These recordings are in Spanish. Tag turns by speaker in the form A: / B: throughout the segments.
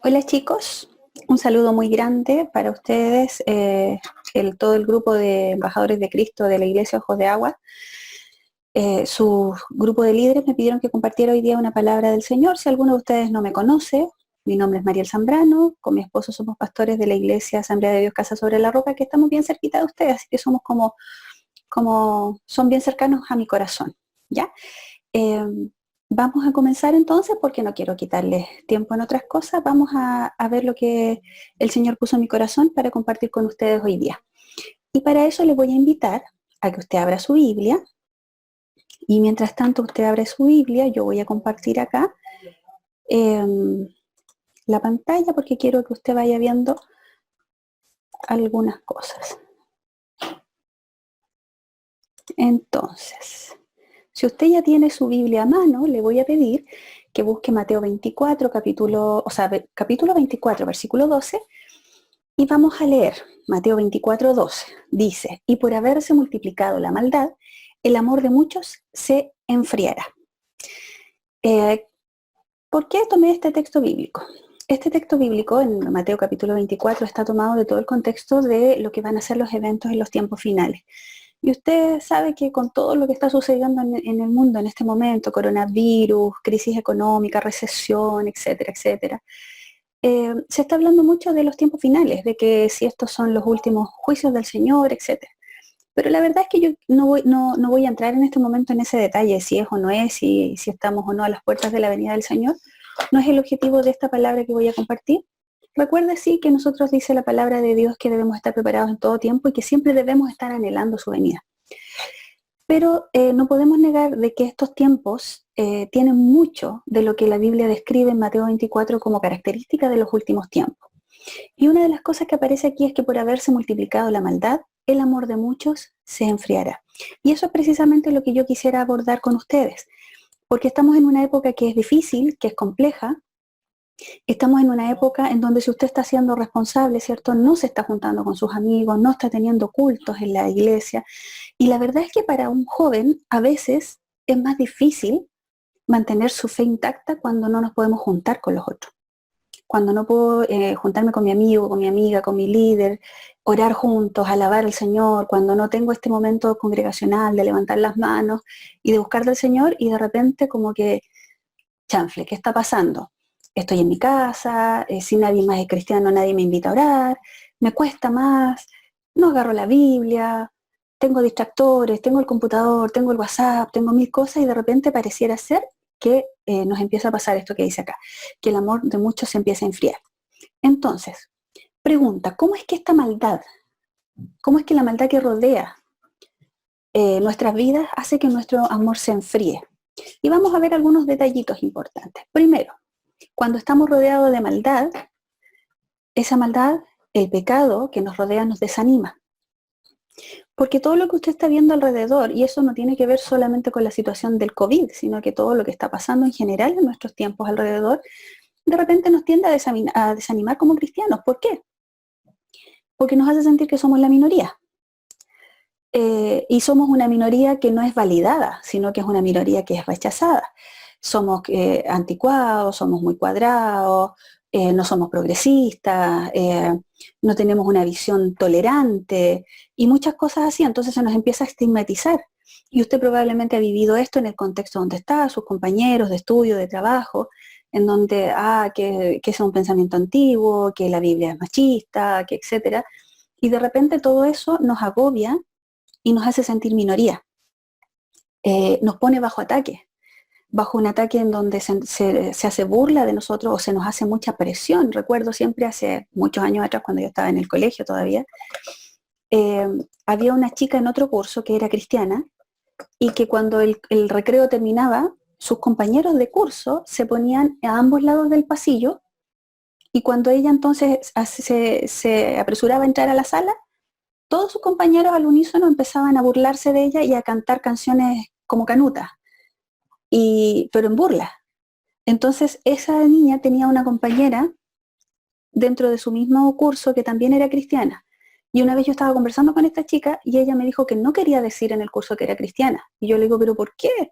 A: Hola chicos, un saludo muy grande para ustedes, todo el grupo de embajadores de Cristo de la Iglesia Ojos de Agua. Su grupo de líderes me pidieron que compartiera hoy día una palabra del Señor. Si alguno de ustedes no me conoce, mi nombre es Mariel Zambrano, con mi esposo somos pastores de la Iglesia Asamblea de Dios Casa sobre la Roca, que estamos bien cerquita de ustedes, así que somos son bien cercanos a mi corazón, ¿ya? Eh, Vamos a comenzar entonces, porque no quiero quitarles tiempo en otras cosas. Vamos a ver lo que el Señor puso en mi corazón para compartir con ustedes hoy día. Y para eso les voy a invitar a que usted abra su Biblia. Y mientras tanto usted abre su Biblia, yo voy a compartir acá eh, la pantalla porque quiero que usted vaya viendo algunas cosas. Entonces, si usted ya tiene su Biblia a mano, le voy a pedir que busque Mateo 24, capítulo 24, versículo 12, y vamos a leer Mateo 24, 12. Dice, y por haberse multiplicado la maldad, el amor de muchos se enfriará. ¿Por qué tomé este texto bíblico? Este texto bíblico en Mateo capítulo 24 está tomado de todo el contexto de lo que van a ser los eventos en los tiempos finales. Y usted sabe que con todo lo que está sucediendo en el mundo en este momento, coronavirus, crisis económica, recesión, etcétera, etcétera, se está hablando mucho de los tiempos finales, de que si estos son los últimos juicios del Señor, etcétera. Pero la verdad es que yo no voy a entrar en este momento en ese detalle, si es o no es, si estamos o no a las puertas de la venida del Señor. No es el objetivo de esta palabra que voy a compartir. Recuerde sí que nosotros dice la palabra de Dios que debemos estar preparados en todo tiempo y que siempre debemos estar anhelando su venida. Pero no podemos negar de que estos tiempos tienen mucho de lo que la Biblia describe en Mateo 24 como característica de los últimos tiempos. Y una de las cosas que aparece aquí es que por haberse multiplicado la maldad, el amor de muchos se enfriará. Y eso es precisamente lo que yo quisiera abordar con ustedes, porque estamos en una época que es difícil, que es compleja. Estamos en una época en donde si usted está siendo responsable, ¿cierto? No se está juntando con sus amigos, no está teniendo cultos en la iglesia. Y la verdad es que para un joven a veces es más difícil mantener su fe intacta cuando no nos podemos juntar con los otros. Cuando no puedo juntarme con mi amigo, con mi amiga, con mi líder, orar juntos, alabar al Señor, cuando no tengo este momento congregacional de levantar las manos y de buscar del Señor y de repente como que, chanfle, ¿qué está pasando? Estoy en mi casa, si nadie más es cristiano, nadie me invita a orar, me cuesta más, no agarro la Biblia, tengo distractores, tengo el computador, tengo el WhatsApp, tengo mil cosas y de repente pareciera ser que nos empieza a pasar esto que dice acá, que el amor de muchos se empieza a enfriar. Entonces, pregunta, ¿cómo es que esta maldad, cómo es que la maldad que rodea nuestras vidas hace que nuestro amor se enfríe? Y vamos a ver algunos detallitos importantes. Primero, cuando estamos rodeados de maldad, esa maldad, el pecado que nos rodea nos desanima. Porque todo lo que usted está viendo alrededor, y eso no tiene que ver solamente con la situación del COVID, sino que todo lo que está pasando en general en nuestros tiempos alrededor, de repente nos tiende a desanimar como cristianos. ¿Por qué? Porque nos hace sentir que somos la minoría. Y somos una minoría que no es validada, sino que es una minoría que es rechazada. Somos anticuados, somos muy cuadrados, no somos progresistas, no tenemos una visión tolerante y muchas cosas así. Entonces se nos empieza a estigmatizar. Y usted probablemente ha vivido esto en el contexto donde está, sus compañeros de estudio, de trabajo, en donde, que es un pensamiento antiguo, que la Biblia es machista, que etcétera. Y de repente todo eso nos agobia y nos hace sentir minoría. Nos pone bajo un ataque en donde se hace burla de nosotros o se nos hace mucha presión. Recuerdo siempre hace muchos años atrás, cuando yo estaba en el colegio todavía, eh, había una chica en otro curso que era cristiana y que cuando el recreo terminaba, sus compañeros de curso se ponían a ambos lados del pasillo y cuando ella entonces se apresuraba a entrar a la sala, todos sus compañeros al unísono empezaban a burlarse de ella y a cantar canciones como canutas, pero en burla. Entonces esa niña tenía una compañera dentro de su mismo curso que también era cristiana. Y una vez yo estaba conversando con esta chica y ella me dijo que no quería decir en el curso que era cristiana. Y yo le digo, ¿pero por qué?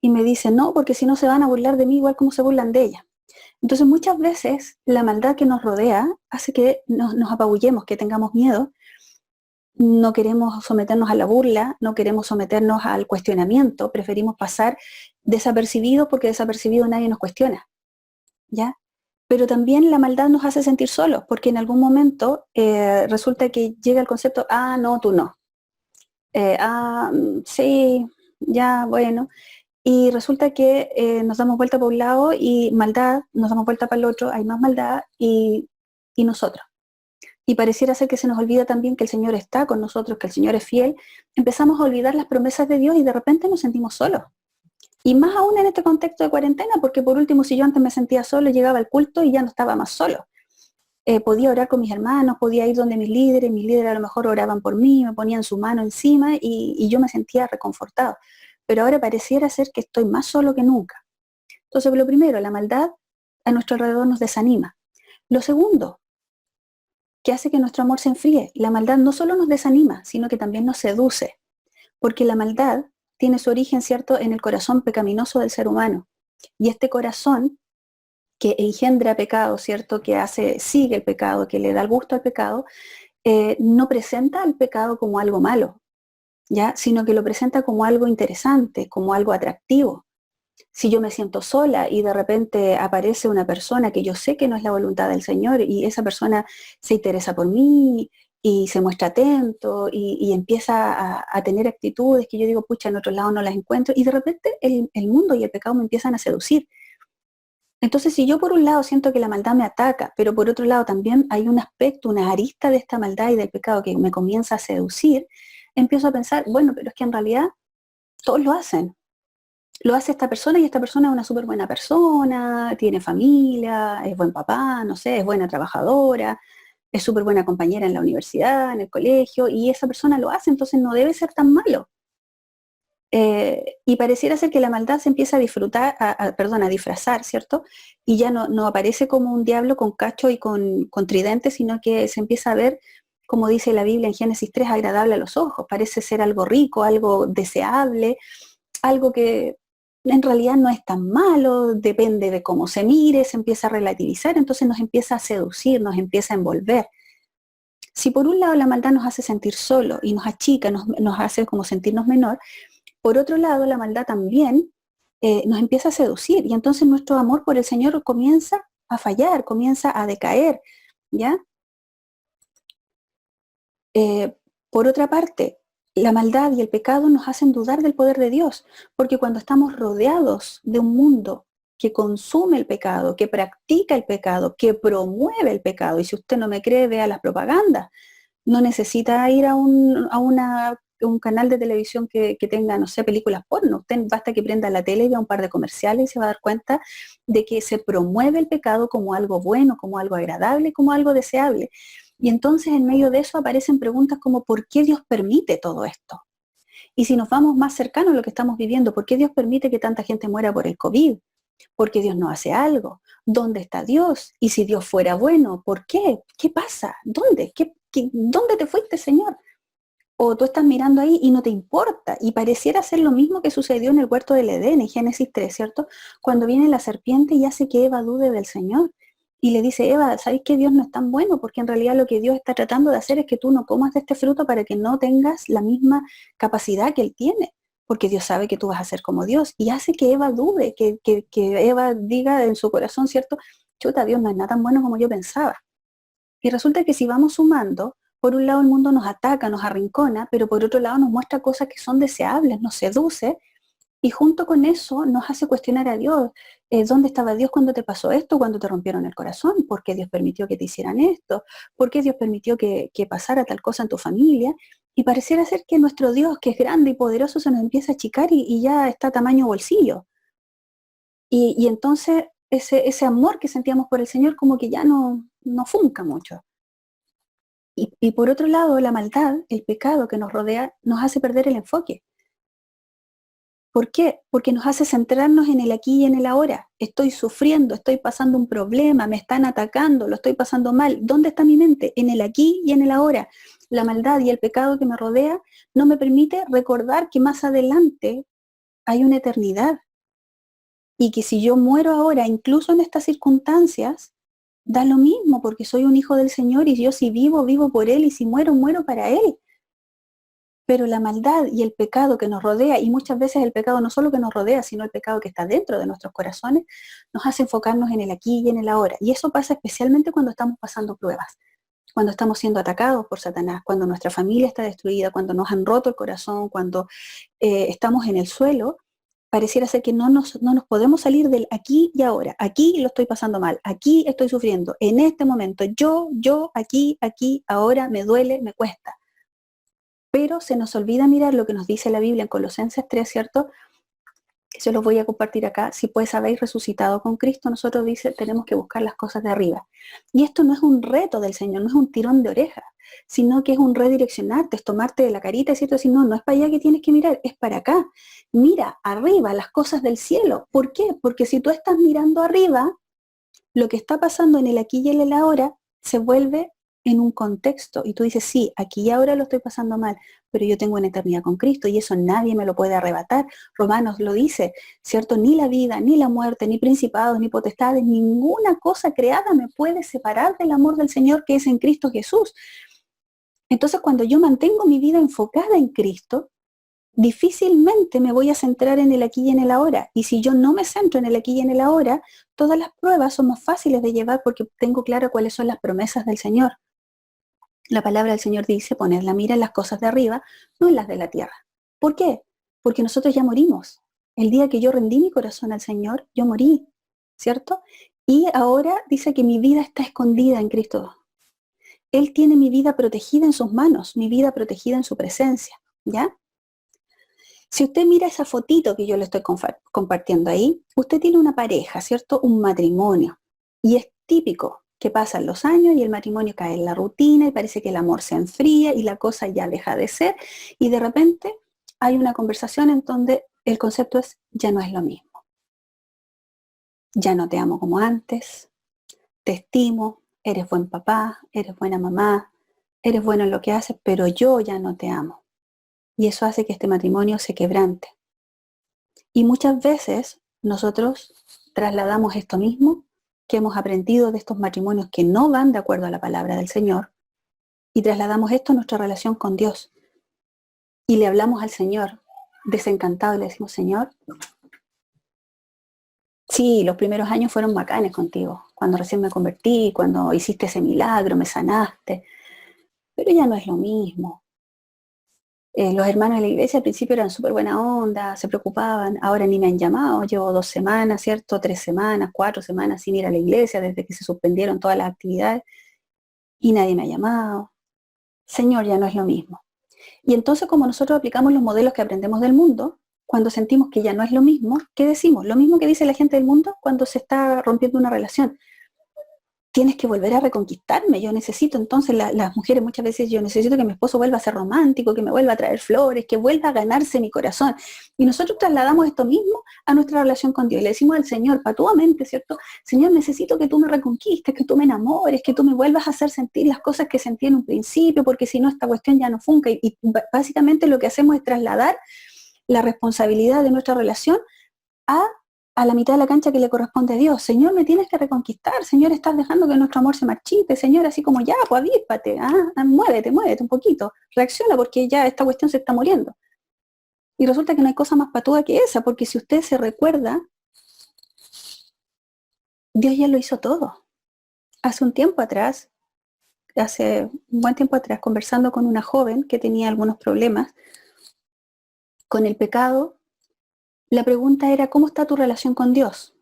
A: Y me dice, no, porque si no se van a burlar de mí igual como se burlan de ella. Entonces muchas veces la maldad que nos rodea hace que nos apabullemos, que tengamos miedo, no queremos someternos a la burla, no queremos someternos al cuestionamiento, preferimos pasar desapercibidos porque desapercibido nadie nos cuestiona, ¿ya? Pero también la maldad nos hace sentir solos, porque en algún momento resulta que llega el concepto, ah, no, tú no. Sí, ya, bueno. Y resulta que nos damos vuelta por un lado y maldad, nos damos vuelta para el otro, hay más maldad y nosotros. Y pareciera ser que se nos olvida también que el Señor está con nosotros, que el Señor es fiel. Empezamos a olvidar las promesas de Dios y de repente nos sentimos solos. Y más aún en este contexto de cuarentena, porque por último, si yo antes me sentía solo, llegaba al culto y ya no estaba más solo. Podía orar con mis hermanos, podía ir donde mis líderes a lo mejor oraban por mí, me ponían su mano encima y yo me sentía reconfortado. Pero ahora pareciera ser que estoy más solo que nunca. Entonces, lo primero, la maldad a nuestro alrededor nos desanima. Lo segundo, que hace que nuestro amor se enfríe. La maldad no solo nos desanima, sino que también nos seduce, porque la maldad tiene su origen, ¿cierto?, en el corazón pecaminoso del ser humano. Y este corazón que engendra pecado, ¿cierto?, que sigue el pecado, que le da el gusto al pecado, no presenta al pecado como algo malo, ¿ya?, sino que lo presenta como algo interesante, como algo atractivo. Si yo me siento sola y de repente aparece una persona que yo sé que no es la voluntad del Señor y esa persona se interesa por mí y se muestra atento y empieza a tener actitudes que yo digo, pucha, en otro lado no las encuentro, y de repente el mundo y el pecado me empiezan a seducir. Entonces, si yo por un lado siento que la maldad me ataca, pero por otro lado también hay un aspecto, una arista de esta maldad y del pecado que me comienza a seducir, empiezo a pensar, bueno, pero es que en realidad todos lo hacen. Lo hace esta persona y esta persona es una súper buena persona, tiene familia, es buen papá, no sé, es buena trabajadora, es súper buena compañera en la universidad, en el colegio, y esa persona lo hace, entonces no debe ser tan malo. Y pareciera ser que la maldad se empieza a disfrutar, perdón, a disfrazar, ¿cierto? Y ya no aparece como un diablo con cacho y con tridente, sino que se empieza a ver, como dice la Biblia en Génesis 3, agradable a los ojos, parece ser algo rico, algo deseable, algo que en realidad no es tan malo, depende de cómo se mire, se empieza a relativizar, entonces nos empieza a seducir, nos empieza a envolver. Si por un lado la maldad nos hace sentir solo y nos achica, nos hace como sentirnos menor, por otro lado la maldad también nos empieza a seducir y entonces nuestro amor por el Señor comienza a fallar, comienza a decaer, ¿ya? Eh, por otra parte, la maldad y el pecado nos hacen dudar del poder de Dios, porque cuando estamos rodeados de un mundo que consume el pecado, que practica el pecado, que promueve el pecado, y si usted no me cree, vea las propagandas, no necesita ir a un canal de televisión que tenga, no sé, películas porno. Usted basta que prenda la tele y vea un par de comerciales y se va a dar cuenta de que se promueve el pecado como algo bueno, como algo agradable, como algo deseable. Y entonces en medio de eso aparecen preguntas como ¿por qué Dios permite todo esto? Y si nos vamos más cercanos a lo que estamos viviendo, ¿por qué Dios permite que tanta gente muera por el COVID? ¿Por qué Dios no hace algo? ¿Dónde está Dios? Y si Dios fuera bueno, ¿por qué? ¿Qué pasa? ¿Dónde? ¿Dónde te fuiste, Señor? O tú estás mirando ahí y no te importa. Y pareciera ser lo mismo que sucedió en el huerto del Edén, en Génesis 3, ¿cierto? Cuando viene la serpiente y hace que Eva dude del Señor. Y le dice, Eva, ¿sabes que Dios no es tan bueno? Porque en realidad lo que Dios está tratando de hacer es que tú no comas de este fruto para que no tengas la misma capacidad que Él tiene. Porque Dios sabe que tú vas a ser como Dios. Y hace que Eva dude, que Eva diga en su corazón, ¿cierto? Chuta, Dios no es nada tan bueno como yo pensaba. Y resulta que si vamos sumando, por un lado el mundo nos ataca, nos arrincona, pero por otro lado nos muestra cosas que son deseables, nos seduce, y junto con eso nos hace cuestionar a Dios. ¿Dónde estaba Dios cuando te pasó esto, cuando te rompieron el corazón? ¿Por qué Dios permitió que te hicieran esto? ¿Por qué Dios permitió que pasara tal cosa en tu familia? Y pareciera ser que nuestro Dios, que es grande y poderoso, se nos empieza a achicar y ya está a tamaño bolsillo. Y entonces ese amor que sentíamos por el Señor como que ya no funca mucho. Y por otro lado, la maldad, el pecado que nos rodea, nos hace perder el enfoque. ¿Por qué? Porque nos hace centrarnos en el aquí y en el ahora. Estoy sufriendo, estoy pasando un problema, me están atacando, lo estoy pasando mal. ¿Dónde está mi mente? En el aquí y en el ahora. La maldad y el pecado que me rodea no me permite recordar que más adelante hay una eternidad y que si yo muero ahora, incluso en estas circunstancias, da lo mismo porque soy un hijo del Señor y yo si vivo, vivo por Él y si muero, muero para Él. Pero la maldad y el pecado que nos rodea, y muchas veces el pecado no solo que nos rodea, sino el pecado que está dentro de nuestros corazones, nos hace enfocarnos en el aquí y en el ahora. Y eso pasa especialmente cuando estamos pasando pruebas, cuando estamos siendo atacados por Satanás, cuando nuestra familia está destruida, cuando nos han roto el corazón, cuando estamos en el suelo. Pareciera ser que no nos podemos salir del aquí y ahora. Aquí lo estoy pasando mal, aquí estoy sufriendo, en este momento, aquí, ahora, me duele, me cuesta. Pero se nos olvida mirar lo que nos dice la Biblia en Colosenses 3, ¿cierto? Que se los voy a compartir acá. Si pues habéis resucitado con Cristo, nosotros dice, tenemos que buscar las cosas de arriba. Y esto no es un reto del Señor, no es un tirón de oreja, sino que es un redireccionarte, es tomarte de la carita y decirte, no, no es para allá que tienes que mirar, es para acá. Mira arriba las cosas del cielo. ¿Por qué? Porque si tú estás mirando arriba, lo que está pasando en el aquí y en el ahora se vuelve en un contexto. Y tú dices, sí, aquí y ahora lo estoy pasando mal, pero yo tengo una eternidad con Cristo y eso nadie me lo puede arrebatar. Romanos lo dice, ¿cierto? Ni la vida, ni la muerte, ni principados, ni potestades, ninguna cosa creada me puede separar del amor del Señor que es en Cristo Jesús. Entonces, cuando yo mantengo mi vida enfocada en Cristo, difícilmente me voy a centrar en el aquí y en el ahora. Y si yo no me centro en el aquí y en el ahora, todas las pruebas son más fáciles de llevar porque tengo claro cuáles son las promesas del Señor. La palabra del Señor dice poner la mira en las cosas de arriba, no en las de la tierra. ¿Por qué? Porque nosotros ya morimos. El día que yo rendí mi corazón al Señor, yo morí, ¿cierto? Y ahora dice que mi vida está escondida en Cristo. Él tiene mi vida protegida en sus manos, mi vida protegida en su presencia, ¿ya? Si usted mira esa fotito que yo le estoy compartiendo ahí, usted tiene una pareja, ¿cierto? Un matrimonio. Y es típico que pasan los años y el matrimonio cae en la rutina y parece que el amor se enfría y la cosa ya deja de ser. Y de repente hay una conversación en donde el concepto es, ya no es lo mismo. Ya no te amo como antes, te estimo, eres buen papá, eres buena mamá, eres bueno en lo que haces, pero yo ya no te amo. Y eso hace que este matrimonio se quebrante. Y muchas veces nosotros trasladamos esto mismo que hemos aprendido de estos matrimonios que no van de acuerdo a la palabra del Señor y trasladamos esto a nuestra relación con Dios. Y le hablamos al Señor desencantado y le decimos, Señor, sí, los primeros años fueron bacanes contigo, cuando recién me convertí, cuando hiciste ese milagro, me sanaste, pero ya no es lo mismo. Los hermanos de la iglesia al principio eran súper buena onda, se preocupaban, ahora ni me han llamado, llevo 2 semanas, ¿cierto? 3 semanas, 4 semanas sin ir a la iglesia desde que se suspendieron todas las actividades y nadie me ha llamado. Señor, ya no es lo mismo. Y entonces como nosotros aplicamos los modelos que aprendemos del mundo, cuando sentimos que ya no es lo mismo, ¿qué decimos? Lo mismo que dice la gente del mundo cuando se está rompiendo una relación. Tienes que volver a reconquistarme, yo necesito, entonces las mujeres muchas veces, yo necesito que mi esposo vuelva a ser romántico, que me vuelva a traer flores, que vuelva a ganarse mi corazón. Y nosotros trasladamos esto mismo a nuestra relación con Dios. Y le decimos al Señor, patuamente, ¿cierto? Señor, necesito que tú me reconquistes, que tú me enamores, que tú me vuelvas a hacer sentir las cosas que sentí en un principio, porque si no esta cuestión ya no funca. Y básicamente lo que hacemos es trasladar la responsabilidad de nuestra relación a la mitad de la cancha que le corresponde a Dios. Señor, me tienes que reconquistar. Señor, estás dejando que nuestro amor se marchite. Señor, así como ya, pues avíspate, muévete un poquito. Reacciona porque ya esta cuestión se está muriendo. Y resulta que no hay cosa más patuda que esa, porque si usted se recuerda, Dios ya lo hizo todo. Hace un tiempo atrás, hace un buen tiempo atrás, conversando con una joven que tenía algunos problemas con el pecado, la pregunta era, ¿cómo está tu relación con Dios?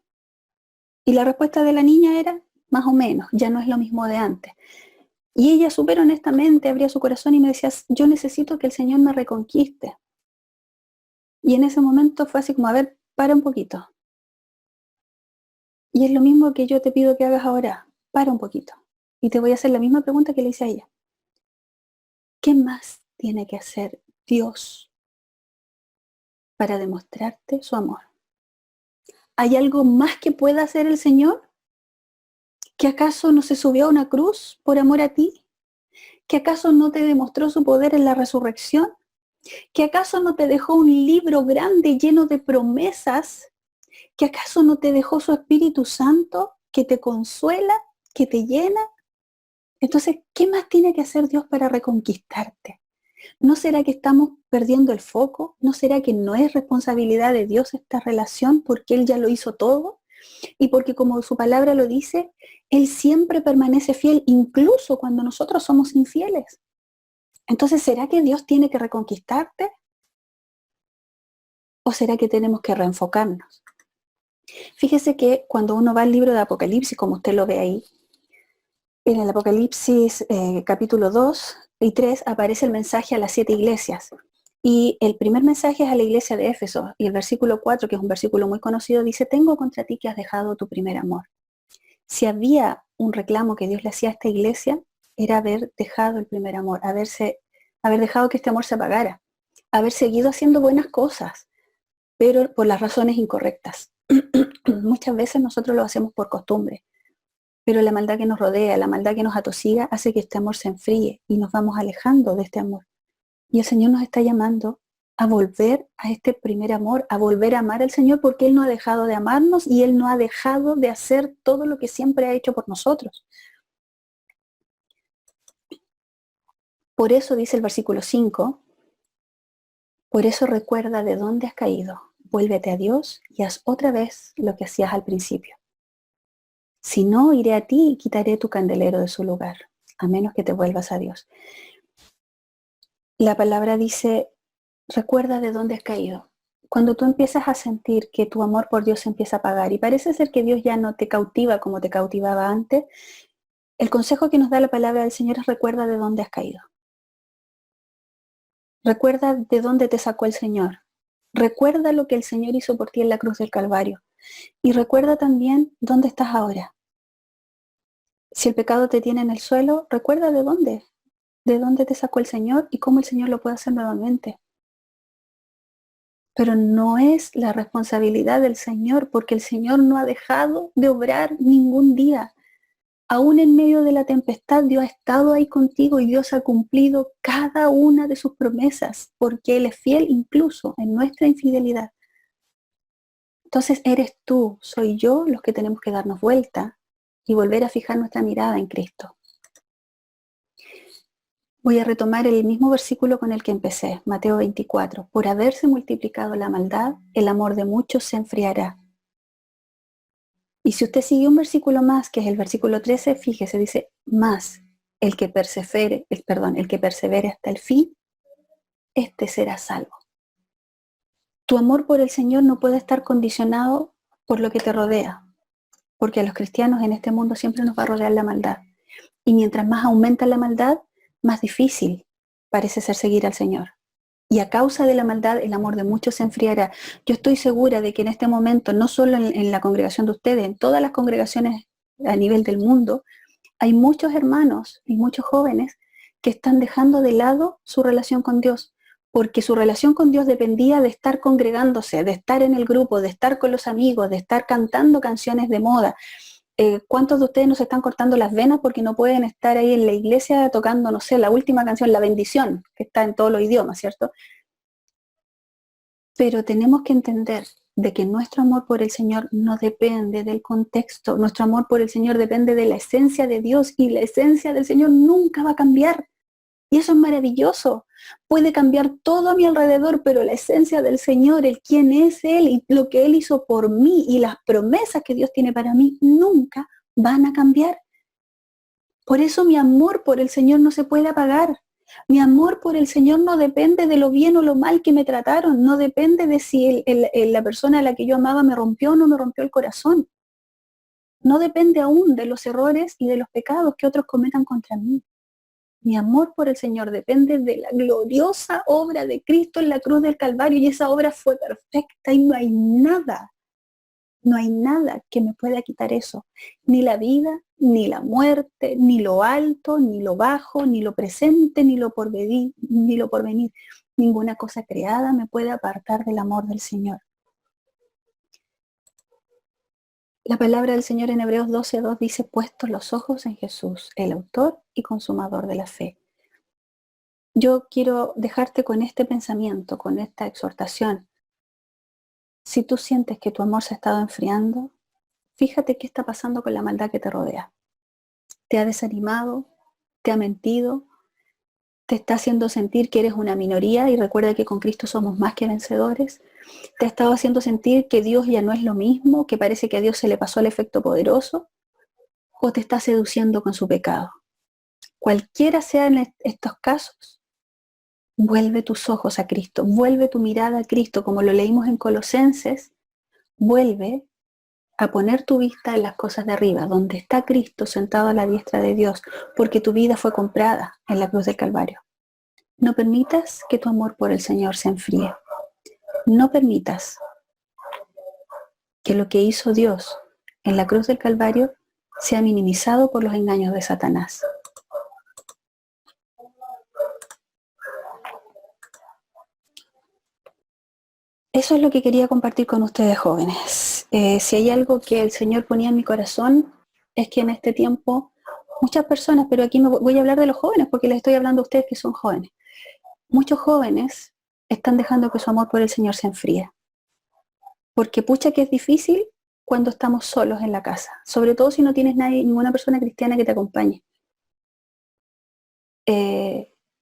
A: Y la respuesta de la niña era, más o menos, ya no es lo mismo de antes. Y ella súper honestamente abría su corazón y me decía, yo necesito que el Señor me reconquiste. Y en ese momento fue así como, a ver, para un poquito. Y es lo mismo que yo te pido que hagas ahora, para un poquito. Y te voy a hacer la misma pregunta que le hice a ella. ¿Qué más tiene que hacer Dios para demostrarte su amor? ¿Hay algo más que pueda hacer el Señor? ¿Que acaso no se subió a una cruz por amor a ti? ¿Que acaso no te demostró su poder en la resurrección? ¿Que acaso no te dejó un libro grande lleno de promesas ¿Que acaso no te dejó su Espíritu Santo que te consuela, que te llena? Entonces, ¿qué más tiene que hacer Dios para reconquistarte? ¿No será que estamos perdiendo el foco? ¿No será que no es responsabilidad de Dios esta relación porque Él ya lo hizo todo? Y porque como su palabra lo dice, Él siempre permanece fiel, incluso cuando nosotros somos infieles. Entonces, ¿será que Dios tiene que reconquistarte? ¿O será que tenemos que reenfocarnos? Fíjese que cuando uno va al libro de Apocalipsis, como usted lo ve ahí, en el Apocalipsis capítulo 2 y 3 aparece el mensaje a las 7 iglesias. Y el primer mensaje es a la iglesia de Éfeso. Y el versículo 4, que es un versículo muy conocido, dice, tengo contra ti que has dejado tu primer amor. Si había un reclamo que Dios le hacía a esta iglesia, era haber dejado el primer amor, haber dejado que este amor se apagara, haber seguido haciendo buenas cosas, pero por las razones incorrectas. Muchas veces nosotros lo hacemos por costumbre, pero la maldad que nos rodea, la maldad que nos atosiga, hace que este amor se enfríe y nos vamos alejando de este amor. Y el Señor nos está llamando a volver a este primer amor, a volver a amar al Señor, porque Él no ha dejado de amarnos y Él no ha dejado de hacer todo lo que siempre ha hecho por nosotros. Por eso dice el versículo 5, por eso recuerda de dónde has caído, vuélvete a Dios y haz otra vez lo que hacías al principio. Si no, iré a ti y quitaré tu candelero de su lugar, a menos que te vuelvas a Dios. La palabra dice, recuerda de dónde has caído. Cuando tú empiezas a sentir que tu amor por Dios se empieza a apagar y parece ser que Dios ya no te cautiva como te cautivaba antes, el consejo que nos da la palabra del Señor es recuerda de dónde has caído. Recuerda de dónde te sacó el Señor. Recuerda lo que el Señor hizo por ti en la cruz del Calvario. Y recuerda también dónde estás ahora. Si el pecado te tiene en el suelo, recuerda de dónde te sacó el Señor y cómo el Señor lo puede hacer nuevamente. Pero no es la responsabilidad del Señor, porque el Señor no ha dejado de obrar ningún día. Aún en medio de la tempestad, Dios ha estado ahí contigo y Dios ha cumplido cada una de sus promesas, porque Él es fiel incluso en nuestra infidelidad. Entonces eres tú, soy yo los que tenemos que darnos vuelta y volver a fijar nuestra mirada en Cristo. Voy a retomar el mismo versículo con el que empecé, Mateo 24. Por haberse multiplicado la maldad, el amor de muchos se enfriará. Y si usted sigue un versículo más, que es el versículo 13, fíjese, dice, más el que persevere hasta el fin, este será salvo. Tu amor por el Señor no puede estar condicionado por lo que te rodea, porque a los cristianos en este mundo siempre nos va a rodear la maldad. Y mientras más aumenta la maldad, más difícil parece ser seguir al Señor. Y a causa de la maldad, el amor de muchos se enfriará. Yo estoy segura de que en este momento, no solo en la congregación de ustedes, en todas las congregaciones a nivel del mundo, hay muchos hermanos y muchos jóvenes que están dejando de lado su relación con Dios, porque su relación con Dios dependía de estar congregándose, de estar en el grupo, de estar con los amigos, de estar cantando canciones de moda. ¿Cuántos de ustedes nos están cortando las venas porque no pueden estar ahí en la iglesia tocando, no sé, la última canción, La Bendición, que está en todos los idiomas, ¿cierto? Pero tenemos que entender de que nuestro amor por el Señor no depende del contexto, nuestro amor por el Señor depende de la esencia de Dios y la esencia del Señor nunca va a cambiar. Y eso es maravilloso. Puede cambiar todo a mi alrededor, pero la esencia del Señor, el quién es Él y lo que Él hizo por mí y las promesas que Dios tiene para mí nunca van a cambiar. Por eso mi amor por el Señor no se puede apagar. Mi amor por el Señor no depende de lo bien o lo mal que me trataron, no depende de si la persona a la que yo amaba me rompió o no me rompió el corazón. No depende aún de los errores y de los pecados que otros cometan contra mí. Mi amor por el Señor depende de la gloriosa obra de Cristo en la cruz del Calvario y esa obra fue perfecta y no hay nada que me pueda quitar eso. Ni la vida, ni la muerte, ni lo alto, ni lo bajo, ni lo presente, ni lo porvenir. Ninguna cosa creada me puede apartar del amor del Señor. La palabra del Señor en Hebreos 12:2 dice, puestos los ojos en Jesús, el autor y consumador de la fe. Yo quiero dejarte con este pensamiento, con esta exhortación. Si tú sientes que tu amor se ha estado enfriando, fíjate qué está pasando con la maldad que te rodea. ¿Te ha desanimado? ¿Te ha mentido? ¿Te está haciendo sentir que eres una minoría? Y recuerda que con Cristo somos más que vencedores. ¿Te ha estado haciendo sentir que Dios ya no es lo mismo, que parece que a Dios se le pasó el efecto poderoso? ¿O te está seduciendo con su pecado? Cualquiera sean estos casos, vuelve tus ojos a Cristo, vuelve tu mirada a Cristo, como lo leímos en Colosenses, vuelve a poner tu vista en las cosas de arriba, donde está Cristo sentado a la diestra de Dios, porque tu vida fue comprada en la cruz del Calvario. No permitas que tu amor por el Señor se enfríe. No permitas que lo que hizo Dios en la cruz del Calvario sea minimizado por los engaños de Satanás. Eso es lo que quería compartir con ustedes, jóvenes. Si hay algo que el Señor ponía en mi corazón, es que en este tiempo muchas personas, pero aquí me voy a hablar de los jóvenes porque les estoy hablando a ustedes que son jóvenes. Muchos jóvenes están dejando que su amor por el Señor se enfríe. Porque pucha que es difícil cuando estamos solos en la casa, sobre todo si no tienes ninguna persona cristiana que te acompañe.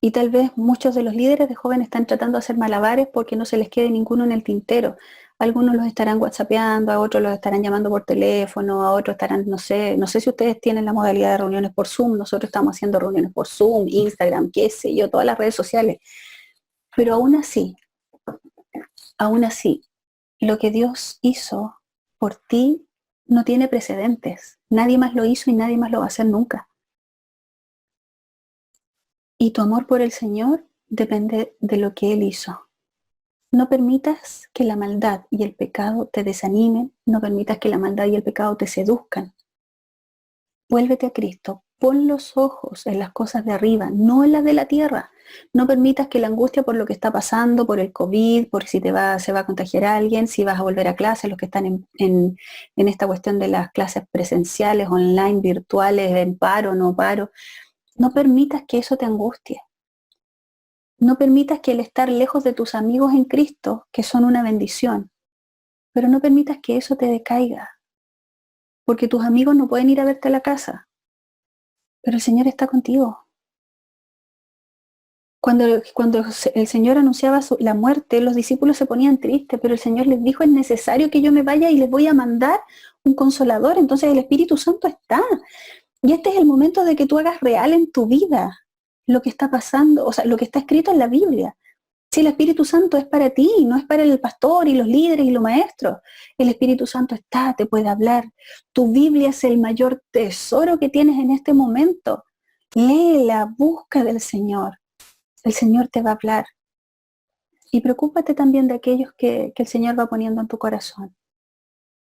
A: Y tal vez muchos de los líderes de jóvenes están tratando de hacer malabares porque no se les quede ninguno en el tintero. Algunos los estarán whatsappeando, a otros los estarán llamando por teléfono, a otros estarán, no sé si ustedes tienen la modalidad de reuniones por Zoom, nosotros estamos haciendo reuniones por Zoom, Instagram, qué sé yo, todas las redes sociales. Pero aún así, lo que Dios hizo por ti no tiene precedentes. Nadie más lo hizo y nadie más lo va a hacer nunca. Y tu amor por el Señor depende de lo que Él hizo. No permitas que la maldad y el pecado te desanimen, no permitas que la maldad y el pecado te seduzcan. Vuélvete a Cristo, pon los ojos en las cosas de arriba, no en las de la tierra. No permitas que la angustia por lo que está pasando, por el COVID, por si se va a contagiar a alguien, si vas a volver a clases, los que están en esta cuestión de las clases presenciales, online, virtuales, en paro, no paro, no permitas que eso te angustie. No permitas que el estar lejos de tus amigos en Cristo, que son una bendición, pero no permitas que eso te decaiga, porque tus amigos no pueden ir a verte a la casa, pero el Señor está contigo. Cuando el Señor anunciaba la muerte, los discípulos se ponían tristes, pero el Señor les dijo, es necesario que yo me vaya y les voy a mandar un consolador. Entonces el Espíritu Santo está. Y este es el momento de que tú hagas real en tu vida lo que está pasando, o sea, lo que está escrito en la Biblia. Si el Espíritu Santo es para ti, no es para el pastor y los líderes y los maestros. El Espíritu Santo está, te puede hablar. Tu Biblia es el mayor tesoro que tienes en este momento. Léela, busca del Señor. El Señor te va a hablar. Y preocúpate también de aquellos que el Señor va poniendo en tu corazón.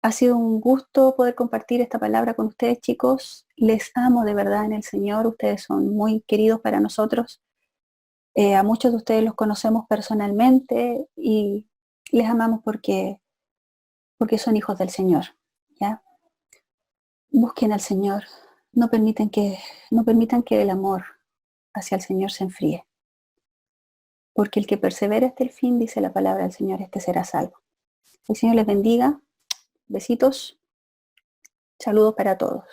A: Ha sido un gusto poder compartir esta palabra con ustedes, chicos. Les amo de verdad en el Señor. Ustedes son muy queridos para nosotros. A muchos de ustedes los conocemos personalmente y les amamos porque son hijos del Señor. ¿Ya? Busquen al Señor. No permitan que el amor hacia el Señor se enfríe. Porque el que persevera hasta el fin, dice la palabra del Señor, este será salvo. El Señor les bendiga. Besitos. Saludos para todos.